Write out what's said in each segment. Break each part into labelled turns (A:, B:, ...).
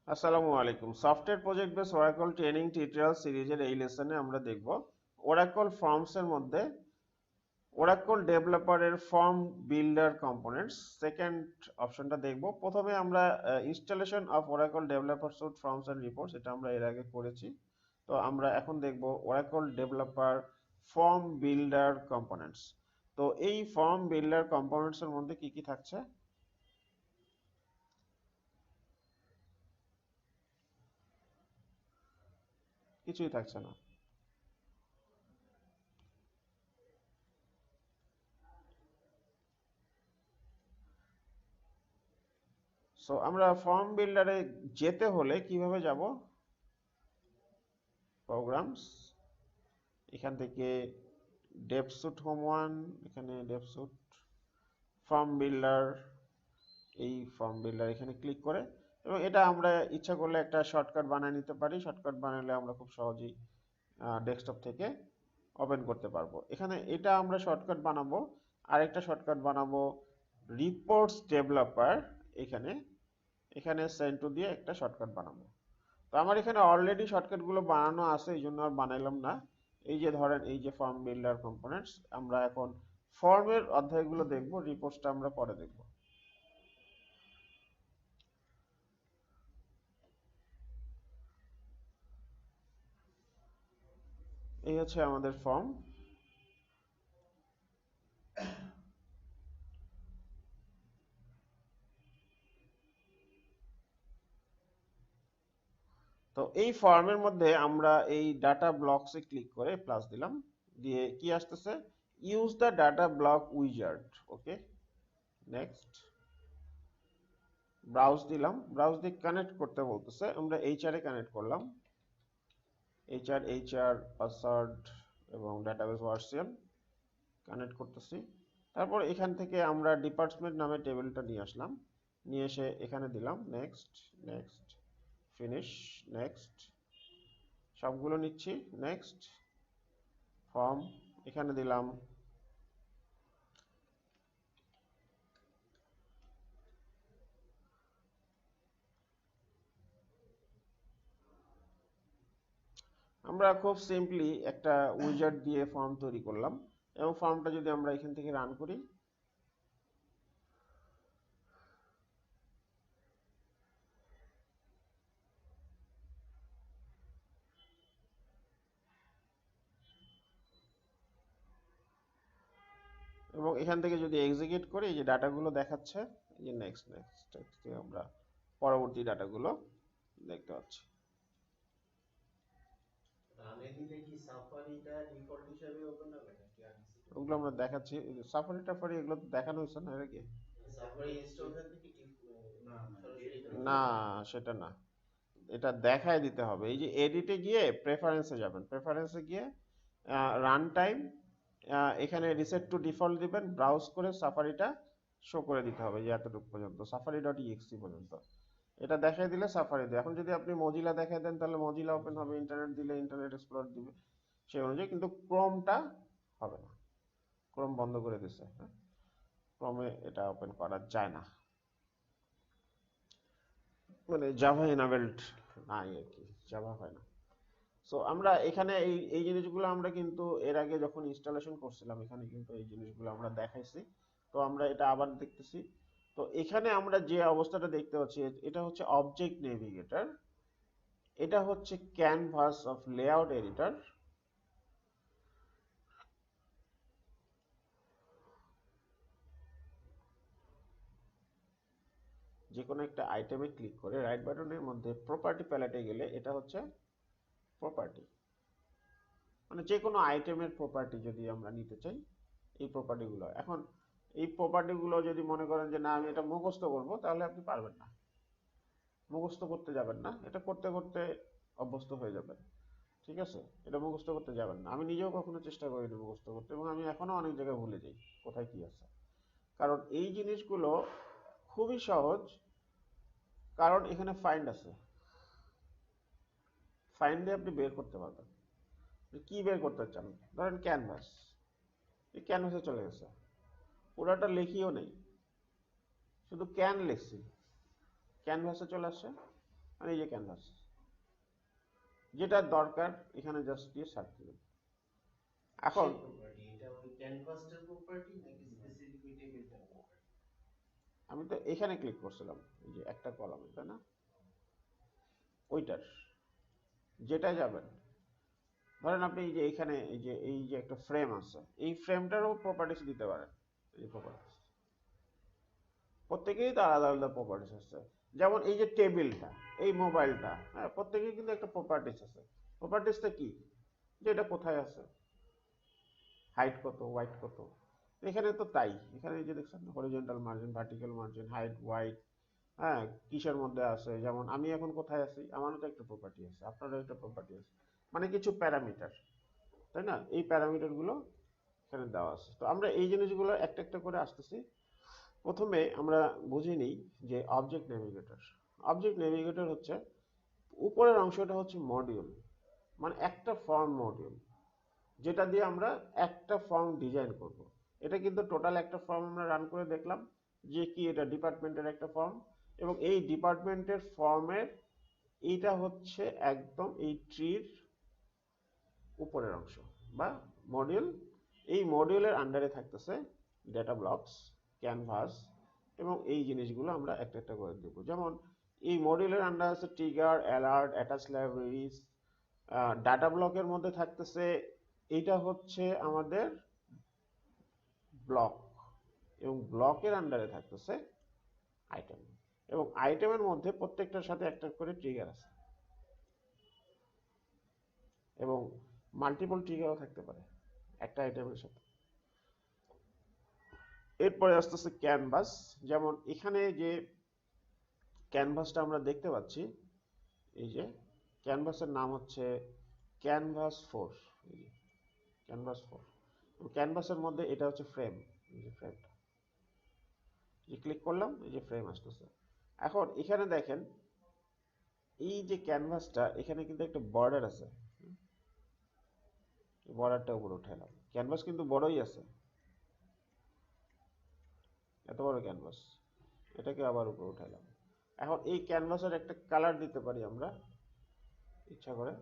A: আসসালামু আলাইকুম। Software project base Oracle training tutorial সিরিজের এই লেসনে আমরা দেখব ওরাকল ফর্মস এর মধ্যে ওরাকল ডেভেলপারের ফর্ম বিল্ডার কম্পোনেন্টস সেকেন্ড অপশনটা দেখব। প্রথমে আমরা installation of Oracle developer suite forms and reports, এটা আমরা এর আগে করেছি। তো আমরা এখন দেখব Oracle developer form builder components. তো এই ফর্ম বিল্ডার কম্পোনেন্টস এর মধ্যে কি কি থাকছে? কিছুই থাকছে না। সো আমরা ফর্ম বিল্ডারে যেতে হলে কিভাবে যাব? প্রোগ্রামস, এখান থেকে ডেভস্যুট হোম ওয়ান, এখানে ডেভস্যুট ফর্ম বিল্ডার, এই ফর্ম বিল্ডার এখানে ক্লিক করে, এবং এটা আমরা ইচ্ছা করলে একটা শর্টকাট বানিয়ে নিতে পারি। শর্টকাট বানালে আমরা খুব সহজেই ডেস্কটপ থেকে ওপেন করতে পারবো। এখানে এটা আমরা শর্টকাট বানাবো। আরেকটা শর্টকাট বানাবো রিপোর্টস ডেভেলপার, এখানে এখানে সেন্ড টু দিয়ে একটা শর্টকাট বানাবো। তো আমার এখানে অলরেডি শর্টকাটগুলো বানানো আছে, এই জন্য আর বানাইলাম না। এই যে ধরেন, এই যে ফর্ম বিল্ডার কম্পোনেন্টস, আমরা এখন ফর্মের অধ্যায়গুলো দেখব, রিপোর্টসটা আমরা পরে দেখব। এই হচ্ছে আমাদের ফর্ম। তো এই ফর্মের মধ্যে আমরা এই ডাটা ব্লকসে ক্লিক করে প্লাস দিলাম, দিয়ে কি আসতেছে? Use the data block wizard. Okay, next. Browse দিলাম, ব্রাউজ দিয়ে কানেক্ট করতে বলতেছে, আমরা এইচআর এ কানেক্ট করলাম। এইচআর পাসওয়ার্ড এবং ডাটাবেস ভার্সন কানেক্ট করতেছি। তারপর এখান থেকে আমরা ডিপার্টমেন্ট নামে টেবিলটা নিয়ে আসলাম, নিয়ে এসে এখানে দিলাম নেক্সট, নেক্সট, ফিনিশ, নেক্সট, সবগুলো নিচ্ছি, নেক্সট। ফর্ম এখানে দিলাম, আমরা খুব সিম্পলি একটা উইজার্ড দিয়ে ফর্ম তৈরি করলাম, এবং ফর্মটা যদি আমরা এখান থেকে রান করি, এবং এখান থেকে যদি এক্সিকিউট করি, এই যে ডাটাগুলো দেখাচ্ছে, এই যে নেক্সট, নেক্সট, আমরা পরবর্তী ডাটাগুলো দেখতে পাচ্ছি। ওগুলো আমরা দেখাচ্ছি, সাফারি টাফারি এগুলো তো দেখানো হয়েছে না এর আগে। না, সেটা না, এটা দেখায় দিতে হবে। এই যে এডিটে গিয়ে প্রেফারেন্সে যাবেন, প্রেফারেন্সে গিয়ে রান টাইম, এখানে রিসেট টু ডিফল্ট দিবেন, ব্রাউজ করে সাফারিটা শো করে দিতে হবে, যে এতটুকু পর্যন্ত, সাফারি ডট ইএক্সি পর্যন্ত। এটা দেখাই দিলে সাফারি দেয়। এখন যদি আপনি মজিলা দেখাই দেন, তাহলে মজিলা ওপেন হবে, ইন্টারনেট দিলে ইন্টারনেট এক্সপ্লোরার দিবে সেই অনুযায়ী, কিন্তু ক্রোমটা হবে না। ক্রোম বন্ধ করে দিছে, হ্যাঁ, ক্রমে এটা ওপেন করা যায় না, মানে জাভা এনাবেলড নাই আর কি, জাভা হয় না। সো আমরা এখানে এই এই জিনিসগুলো আমরা কিন্তু এর আগে যখন ইনস্টলেশন করছিলাম, এখানে কিন্তু এই জিনিসগুলো আমরা দেখাইছি। তো আমরা এটা আবার দেখতেছি। তো এখানে আমরা যে অবস্থাটা দেখতে পাচ্ছি, এটা হচ্ছে অবজেক্ট নেভিগেটর, এটা হচ্ছে ক্যানভাস অফ লেআউট এডিটর। যে কোনো একটা আইটেমে ক্লিক করে রাইট বাটনের মধ্যে প্রপার্টি প্যালেটে গেলে এটা হচ্ছে প্রপার্টি, মানে যে কোনো আইটেমের প্রপার্টি যদি আমরা নিতে চাই, এই প্রপার্টিগুলো। এখন এই প্রপার্টিগুলো যদি মনে করেন যে না আমি এটা মুখস্থ করব, তাহলে আপনি পারবেন না, মুখস্থ করতে যাবেন না, এটা করতে করতে অভ্যস্ত হয়ে যাবেন। ঠিক আছে, এটা মুখস্থ করতে যাবেন না। আমি নিজেও কখনো চেষ্টা করিনি মুখস্থ করতে, এবং আমি এখনো অনেক জায়গায় ভুলে যাই কোথায় কি আছে। কারণ এই জিনিসগুলো খুবই সহজ, কারণ এখানে ফাইন্ড আছে, ফাইন্ড দিয়ে আপনি বের করতে পারবেন কি বের করতে চান। ধরেন ক্যানভাস, এই ক্যানভাসে চলে গেছে, পুরাটা লেখিও নেই, শুধু ক্যান লিখছি, ক্যানভাসে চলে আসছে। মানে এই যে ক্যানভাস, যেটা দরকার এখানে জাস্ট দিয়ে সার্চ দিবেন। এখন আমি তো এখানে ক্লিক করছিলাম, এই যে একটা কলামে, তাই না, ওইটার যেটা যাবেন, ধরেন আপনি এই যে এখানে এই যে একটা ফ্রেম আছে, এই ফ্রেমটারও প্রপার্টিস দিতে পারেন। এই প্রপার্টিস প্রত্যেকেই তো আলাদা আলাদা প্রপার্টিস আছে। যেমন এই যে টেবিলটা, এই মোবাইলটা, হ্যাঁ, প্রত্যেকেই কিন্তু একটা প্রপার্টিস আছে। প্রপার্টিসটা কি, যে এটা কোথায় আছে, হাইট কত, ওয়াইট কত। এখানে তো তাই, এখানে এই যে দেখছেন horizontal margin, vertical margin, height, width, হ্যাঁ, কিসের মধ্যে আছে, যেমন আমি এখন কোথায় আছি, আমারও তো একটা প্রপার্টি আছে, আপনারও একটা প্রপার্টি আছে, মানে কিছু প্যারামিটার, তাই না, এই প্যারামিটার গুলো এখানে দেওয়া আছে। তো আমরা এই জিনিসগুলো একটা একটা করে আসতেছি। প্রথমে আমরা বুঝে নিই যে অবজেক্ট নেভিগেটর। অবজেক্ট নেভিগেটর হচ্ছে, উপরের অংশটা হচ্ছে মডিউল, মানে একটা ফর্ম মডিউল, যেটা দিয়ে আমরা একটা ফর্ম ডিজাইন করব। এটা কিন্তু টোটাল একটা ফর্ম আমরা রান করে দেখলাম যে কি এটা ডিপার্টমেন্টের একটা ফর্ম, এবং এই ডিপার্টমেন্টের ফর্মের এইটা হচ্ছে একদম এই ট্রির উপরের অংশ বা মডিউল। এই মডিউলের আন্ডারে থাকতেছে ডেটা ব্লকস, ক্যানভাস, এবং এই জিনিসগুলো আমরা একটা একটা করে দেবো। যেমন এই মডিউলের আন্ডারে আছে trigger, alert, attach libraries. Data ব্লকের মধ্যে থাকতেছে, এইটা হচ্ছে আমাদের ব্লক, এবং ব্লকের আন্ডারে থাকতেছে আইটেম, এবং আইটেমের মধ্যে প্রত্যেকটার সাথে একটা করে ট্রিগার আছে, এবং মাল্টিপল ট্রিগারও থাকতে পারে একটা আইটেমের সাথে। এরপরে আসতেছে ক্যানভাস। যেমন এখানে যে ক্যানভাসটা আমরা দেখতে পাচ্ছি, এই যে ক্যানভাসের নাম হচ্ছে ক্যানভাস 4, এই যে ক্যানভাস 4। ক্যানভাসের মধ্যে এটা হচ্ছে ফ্রেম, এই যে ফ্রেমটা, যে ক্লিক করলাম এই যে ফ্রেম আসতেছে। এখন এখানে দেখেন এই যে ক্যানভাসটা, এখানে কিন্তু একটা বর্ডার আছে, বর্ডারটা উপরে উঠাইলাম। ক্যানভাস কিন্তু বড়ই আছে, এত বড় ক্যানভাস, এটাকে আবার উপরে উঠাইলাম। এখন এই ক্যানভাসের একটা কালার দিতে পারি আমরা, ইচ্ছা করে,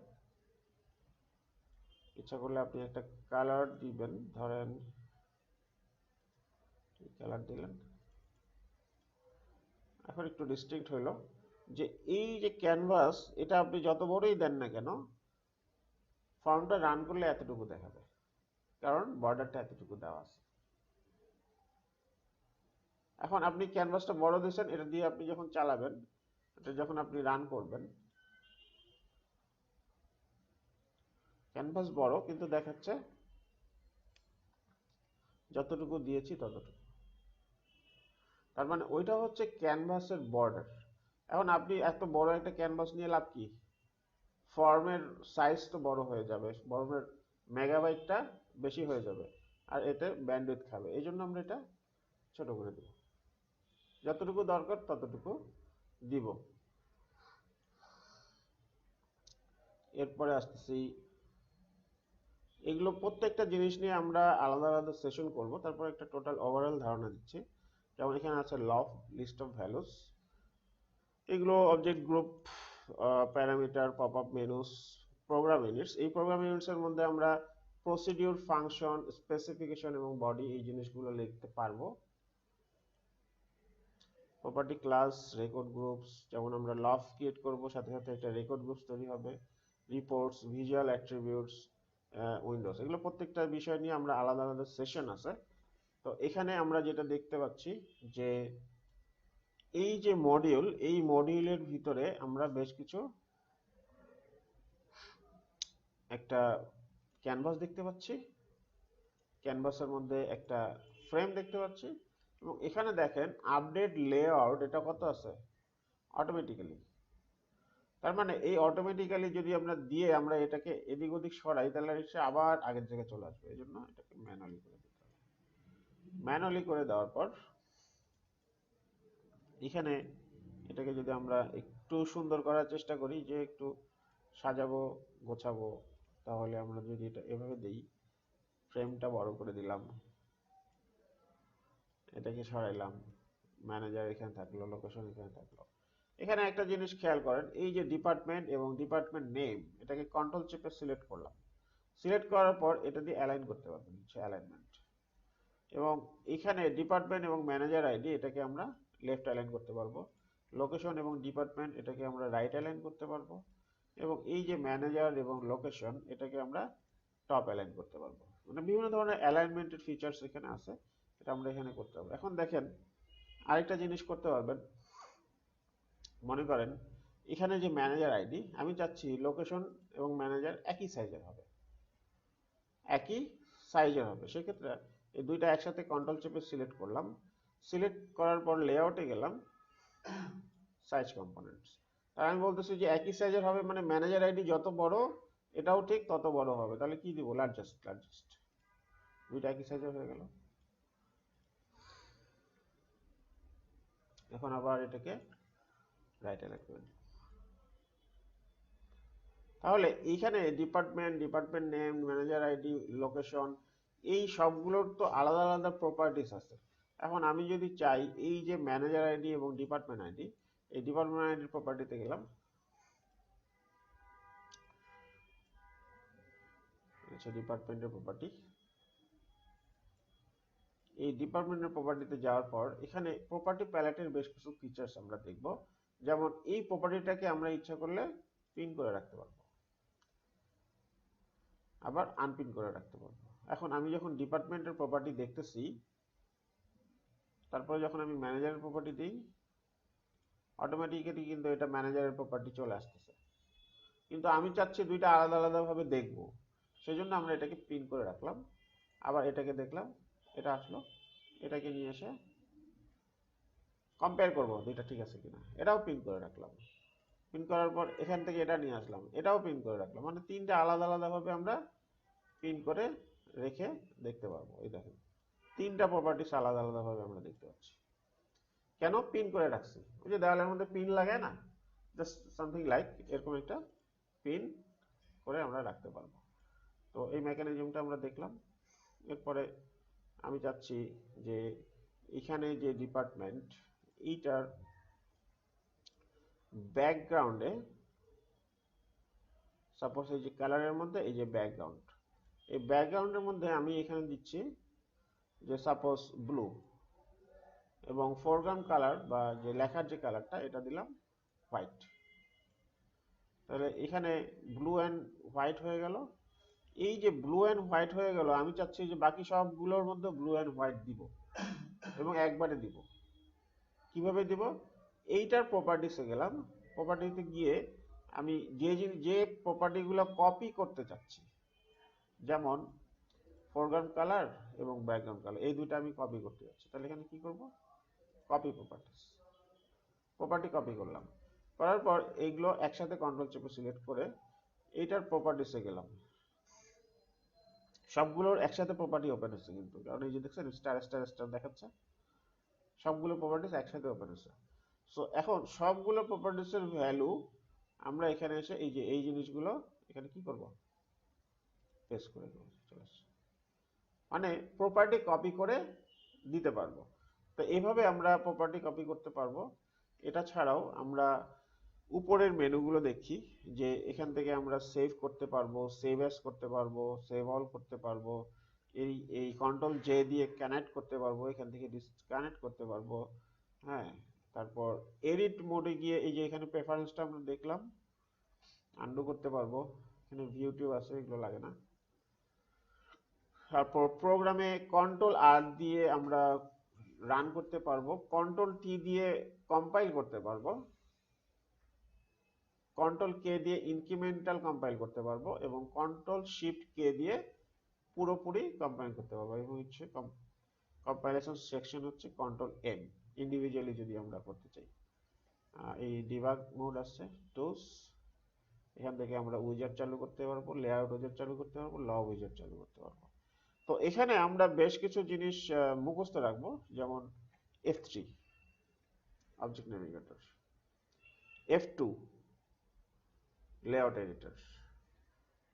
A: ইচ্ছা করলে আপনি একটা কালার দিবেন, ধরেন কালার দিলেন। এখন একটু ডিস্টিংক্ট হইলো যে এই যে ক্যানভাস, এটা আপনি যত বড়ই দেন না কেন, ফর্মটা রান করলে এতটুকু দেখাবে, কারণ বর্ডারটা এতটুকু দেওয়া আছে। এখন আপনি ক্যানভাসটা বড় দিয়েছেন, এটা দিয়ে আপনি যখন চালাবেন, এটা যখন আপনি রান করবেন, ক্যানভাস বড় কিন্তু দেখাচ্ছে যতটুকু দিয়েছি ততটুকু, তার মানে ওইটা হচ্ছে ক্যানভাসের বর্ডার। এখন আপনি এত বড় একটা ক্যানভাস নিয়ে লাভ কি, ফর্মের সাইজ তো বড় হয়ে যাবে, ফর্মের মেগাবাইটটা বেশি হয়ে যাবে, আর এতে ব্যান্ডউইথ খাবে। এই জন্য আমরা এটা ছোট করে দেব, যতটুকু দরকার ততটুকু দিব। এরপরে আসতেছি, এগুলো প্রত্যেকটা জিনিস নিয়ে আমরা আলাদা আলাদা সেশন করব, তারপর একটা টোটাল ওভারঅল ধারণা দিচ্ছি। যেমন এখানে আছে লফ, লিস্ট অফ ভ্যালুস, এগুলো object group, parameter, pop up menus, program units. এই প্রোগ্রাম ইউনিটসের মধ্যে আমরা প্রসিডিউর, ফাংশন, স্পেসিফিকেশন এবং বডি, এই জিনিসগুলো লিখতে পারবো। প্রপার্টি ক্লাস, রেকর্ড গ্রুপস, যেমন আমরা লফ ক্রিয়েট করব, সাথে সাথে একটা রেকর্ড গ্রুপস তৈরি হবে, রিপোর্টস, ভিজুয়াল অ্যাট্রিবিউটস, উইন্ডোজ, এগুলো প্রত্যেকটা বিষয় নিয়ে আমরা আলাদা আলাদা সেশন আছে। তো এখানে আমরা যেটা দেখতে পাচ্ছি যে এই যে মডিউল, এই মডিউলের ভিতরে আমরা বেশ কিছু একটা ক্যানভাস দেখতে পাচ্ছি, ক্যানভাসের মধ্যে একটা ফ্রেম দেখতে পাচ্ছি, এবং এখানে দেখেন আপডেট লেআউট, এটা কত আছে অটোমেটিক্যালি। তার মানে এই অটোমেটিক্যালি যদি আমরা দিয়ে আমরা এটাকে এদিক ওদিক সরাই, তাহলে সে আবার আগের জায়গায় চলে আসবে। এই জন্য এটাকে ম্যানুয়ালি করে দিতে হবে। ম্যানুয়ালি করে দেওয়ার পর এখানে এটাকে যদি আমরা একটু সুন্দর করার চেষ্টা করি, যে একটু সাজাবো, গোছাবো, তাহলে আমরা যদি এটা এভাবে দিই, ফ্রেমটা বড় করে দিলাম, এটাকে সরাইলাম, ম্যানেজার এখানে থাকলো, লোকেশন এখানে থাকলো, এখানে একটা জিনিস খেয়াল করেন, এই যে ডিপার্টমেন্ট এবং ডিপার্টমেন্ট নেম, এটাকে কন্ট্রোল চেপে সিলেক্ট করলাম। সিলেক্ট করার পর এটা দিয়ে অ্যালাইন করতে পারবেন, হচ্ছে অ্যালাইনমেন্ট। এবং এখানে ডিপার্টমেন্ট এবং ম্যানেজার আইডি, এটাকে আমরা লেফট অ্যালাইন করতে পারবো। লোকেশন এবং ডিপার্টমেন্ট, এটাকে আমরা রাইট অ্যালাইন করতে পারবো। এবং এই যে ম্যানেজার এবং লোকেশন, এটাকে আমরা টপ অ্যালাইন করতে পারবো। মানে বিভিন্ন ধরনের অ্যালাইনমেন্টের ফিচার্স এখানে আছে, এটা আমরা এখানে করতে পারবো। এখন দেখেন আরেকটা জিনিস করতে পারবেন, মনে করেন এখানে যে ম্যানেজার আইডি, আমি চাচ্ছি লোকেশন এবং ম্যানেজার একই সাইজের হবে, একই সাইজের হবে। সেক্ষেত্রে এই দুইটা একসাথে কন্ট্রোল চেপে সিলেক্ট করলাম। সিলেক্ট করার পর লেআউটে গেলাম, সাইজ কম্পোনেন্টস। আর আমি বলতেছি যে একই সাইজের হবে, মানে ম্যানেজার আইডি যত বড় এটাও ঠিক তত বড় হবে। তাহলে কি দিব? লার্জেস্ট। লার্জেস্ট, দুইটা একই সাইজের হয়ে গেল। এখন আবার এটাকে রাইট অ্যালাইন করে দিই। তাহলে এইখানে department, department name, manager ID, location, এই সবগুলোর তো আলাদা আলাদা প্রপার্টিস আছে। এখন আমি যদি চাই এই যে ম্যানেজার আইডি এবং ডিপার্টমেন্ট আইডি, এই ডিপার্টমেন্ট আইডির প্রপার্টিতে গেলাম, আচ্ছা ডিপার্টমেন্টের প্রপার্টি, এই ডিপার্টমেন্টের প্রপার্টিতে যাওয়ার পর এখানে প্রপার্টি প্যালেটের বেশ কিছু ফিচার্স আমরা দেখব। যেমন এই প্রপার্টিটাকে আমরা ইচ্ছা করলে পিন করে রাখতে পারবো, আবার আনপিন করে রাখতে পারবো। এখন আমি যখন ডিপার্টমেন্টের প্রপার্টি দেখতেছি, তারপরে যখন আমি ম্যানেজারের প্রপার্টি দিই, অটোমেটিক্যালি কিন্তু এটা ম্যানেজারের প্রপার্টি চলে আসতেছে। কিন্তু আমি চাচ্ছি দুইটা আলাদা আলাদাভাবে দেখবো, সেজন্য আমরা এটাকে পিন করে রাখলাম। আবার এটাকে দেখলাম, এটা আসলো, এটাকে নিয়ে এসে কম্পেয়ার করবো দুইটা ঠিক আছে কিনা, এটাও পিন করে রাখলাম। পিন করার পর এখান থেকে এটা নিয়ে আসলাম, এটাও পিন করে রাখলাম। মানে তিনটা আলাদা আলাদাভাবে আমরা পিন করে রেখে দেখতে পারবো। এই দেখেন তিনটা প্রপার্টিস আলাদা আলাদাভাবে আমরা দেখতে পাচ্ছি। কেন পিন করে রাখছি? ওই যে দেওয়ালের মধ্যে পিন লাগায় না, জাস্ট সামথিং লাইক এরকম একটা পিন করে আমরা রাখতে পারবো। তো এই মেকানিজমটা আমরা দেখলাম। এরপরে আমি চাচ্ছি যে এখানে যে ডিপার্টমেন্ট, এইটার ব্যাকগ্রাউন্ডে, সাপোজ এই যে কালারের মধ্যে এই যে ব্যাকগ্রাউন্ড, এই ব্যাকগ্রাউন্ডের মধ্যে আমি এখানে দিচ্ছি যে সাপোজ ব্লু, এবং ফোরগ্রাউন্ড কালার বা যে লেখার যে কালারটা, এটা দিলাম হোয়াইট। তাহলে এখানে ব্লু অ্যান্ড হোয়াইট হয়ে গেল। এই যে ব্লু অ্যান্ড হোয়াইট হয়ে গেল, আমি চাচ্ছি যে বাকি সবগুলোর মধ্যে ব্লু অ্যান্ড হোয়াইট দিব, এবং একবারে দিব। কিভাবে দিব? এইটার প্রপার্টিসে গেলাম, প্রপার্টিতে গিয়ে আমি যে প্রপার্টিগুলো কপি করতে চাচ্ছি, যেমন ফোরগ্রাউন্ড কালার এবং ব্যাকগ্রাউন্ড কালার, এই দুটো আমি কপি করতে যাচ্ছি। তাহলে এখানে কি করব? কপি প্রপার্টিস, প্রপার্টি কপি করলাম। করার পর এইগুলো একসাথে কন্ট্রোল চেপে সিলেক্ট করে এইটার প্রপার্টিসে গেলাম। সবগুলোর একসাথে প্রপার্টি ওপেন হচ্ছে কিন্তু, কারণ এই যে দেখছেন স্টার স্টার স্টার দেখাচ্ছে, সবগুলো প্রপার্টিস একসাথে ওপেন হচ্ছে। সো এখন সবগুলো প্রপার্টিসের ভ্যালু আমরা এখানে এসে এই যে এই জিনিসগুলো এখানে কি করব? পেস্ট করে দেবো, চলে আসছে। মানে প্রপার্টি কপি করে দিতে পারবো। তো এইভাবে আমরা প্রপার্টি কপি করতে পারবো। এটা ছাড়াও আমরা উপরের মেনুগুলো দেখি, যে এখান থেকে আমরা সেভ করতে পারবো, সেভ অ্যাজ করতে পারবো, সেভ অল করতে পারবো, এই কন্ট্রোল জে দিয়ে কানেক্ট করতে পারবো, এখান থেকে ডিসকানেক্ট করতে পারবো। হ্যাঁ, তারপর এডিট মোডে গিয়ে এই যে এখানে প্রেফারেন্সটা আমরা দেখলাম, আন্ডু করতে পারবো। এখানে ভিউ টিউ আছে, এগুলো লাগে না। তারপর প্রোগ্রামে কন্ট্রোল আর দিয়ে আমরা রান করতে পারবো, কন্ট্রোল টি দিয়ে কম্পাইল করতে পারবো, কন্ট্রোল কে দিয়ে ইনক্রিমেন্টাল কম্পাইল করতে পারবো, এবং কন্ট্রোল শিফট কে দিয়ে পুরোপুরি কম্পাইল করতে পারবো। এবং হচ্ছে কম্পাইলেশন সেকশন হচ্ছে কন্ট্রোল এন, ইন্ডিভিজুয়ালি যদি আমরা করতে চাই। এই ডিবাগ মোড আছে, টুলস, এখান থেকে আমরা উইজার্ড চালু করতে পারবো, লেআউট উইজার্ড চালু করতে পারবো, লগ উইজার্ড চালু করতে পারবো। তো এখানে আমরা বেশ কিছু জিনিস মুখস্থ রাখবো, যেমন F3 object navigator, F2 layout editor,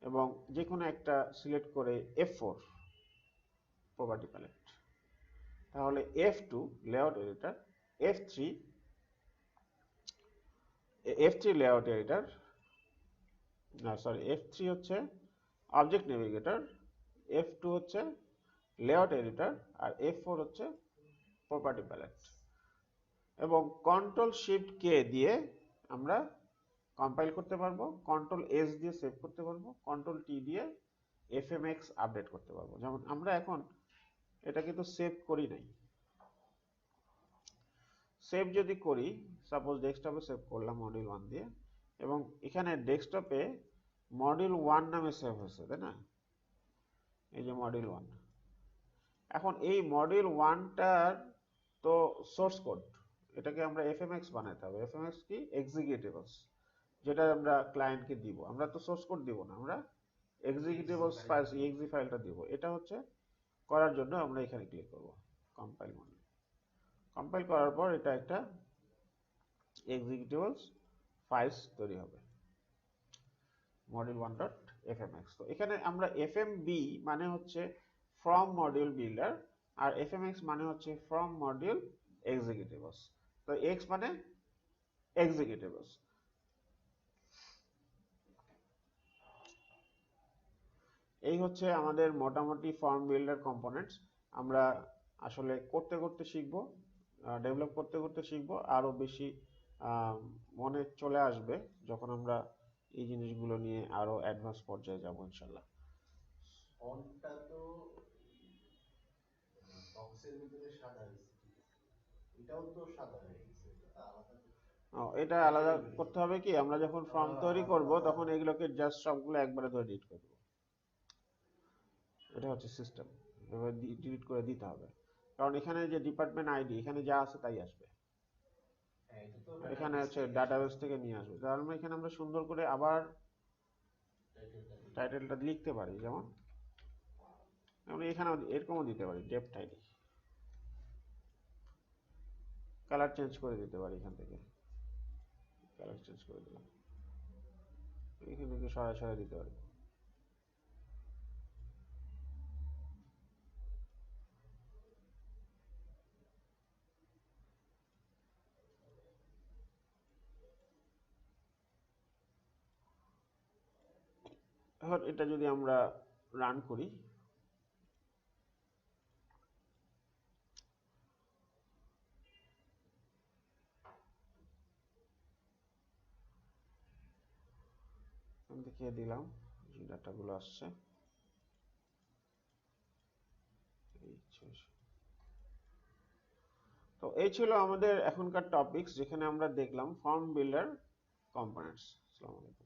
A: এবং যে কোনো একটা সিলেক্ট করে F4 প্রপার্টি প্যালেট। তাহলে F2 layout editor, F3 F3 layout editor, না সরি, F3 হচ্ছে অবজেক্ট নেভিগেটর, F2 হচ্ছে লেআউট এডিটর, আর F4 হচ্ছে প্রপার্টি প্যালেট। এবং কন্ট্রোল শিফট কে দিয়ে আমরা কম্পাইল করতে পারবো, কন্ট্রোল এস দিয়ে সেভ করতে পারবো, কন্ট্রোল টি দিয়ে এফএমএক্স আপডেট করতে পারবো। যেমন আমরা এখন এটা কিন্তু সেভ করি নাই, সেভ যদি করি, সাপোজ ডেস্কটপে সেভ করলাম মডিউল 1 দিয়ে, এবং এখানে ডেস্কটপে মডিউল 1 নামে সেভ হয়েছে, তাই না? এই যে মডিউল 1। এখন এই মডিউল 1টার তো সোর্স কোড, এটাকে আমরা এফএমএক্স বানাতে হবে। এফএমএক্স কি? এক্সিকিউটেবলস, যেটা আমরা ক্লায়েন্টকে দিব। আমরা তো সোর্স কোড দিব না, আমরা এক্সিকিউটেবলস ফাইল, exe ফাইলটা দিব। এটা হচ্ছে করার জন্য আমরা এখানে ক্লিক করব কম্পাইল মডিউল। কম্পাইল করার পর এটা একটা এক্সিকিউটেবলস ফাইলস তৈরি হবে, module1.fmx। তো এখানে আমরা fmb মানে হচ্ছে ফ্রম মডিউল বিল্ডার, আর fmx মানে হচ্ছে ফ্রম মডিউল এক্সিকিউটেবলস। তো x মানে এক্সিকিউটেবলস। এই হচ্ছে আমাদের মোটামুটি ফর্ম বিল্ডার কম্পোনেন্টস। আমরা আসলে করতে করতে শিখবো, ডেভেলপ করতে করতে শিখবো, আরো বেশি মনে চলে আসবে যখন আমরা এই জিনিসগুলো নিয়ে আরো অ্যাডভান্স পর্যায়ে যাবো ইনশাল্লাহ।
B: ফন্টটা তো বক্সের ভিতরে সাদা হয়েছে, এটাও তো সাদা হয়ে গেছে, এটা আলাদা।
A: এটা আলাদা করতে হবে কি, আমরা যখন ফর্ম তৈরি করব তখন এগুলোকে জাস্ট সবগুলো একবারে ধরে ডিলিট করে দেবো। এটা হচ্ছে সিস্টেম, এবার ডিলিট করে দিতে হবে, কারণ এখানে যে ডিপার্টমেন্ট আইডি এখানে যা আছে তাই আসবে। এখানে হচ্ছে ডাটাবেস থেকে নিয়ে আসবে। তার মানে এখানে আমরা সুন্দর করে আবার টাইটেলটা লিখতে পারি, যেমন আমরা এখানে এরকমও দিতে পারি, ডেপ্থ আইডি। কালার চেঞ্জ করে দিতে পারি, এখান থেকে কালার চেঞ্জ করে দিলাম, এখান থেকে সরাসরি দিতে পারি। এখন এটা যদি আমরা রান করি, দেখিয়ে দিলাম যে ডাটাগুলো আসছে। তো এই ছিল আমাদের এখনকার টপিকস, যেখানে আমরা দেখলাম ফর্ম বিল্ডার কম্পোনেন্টস। আসসালামু আলাইকুম।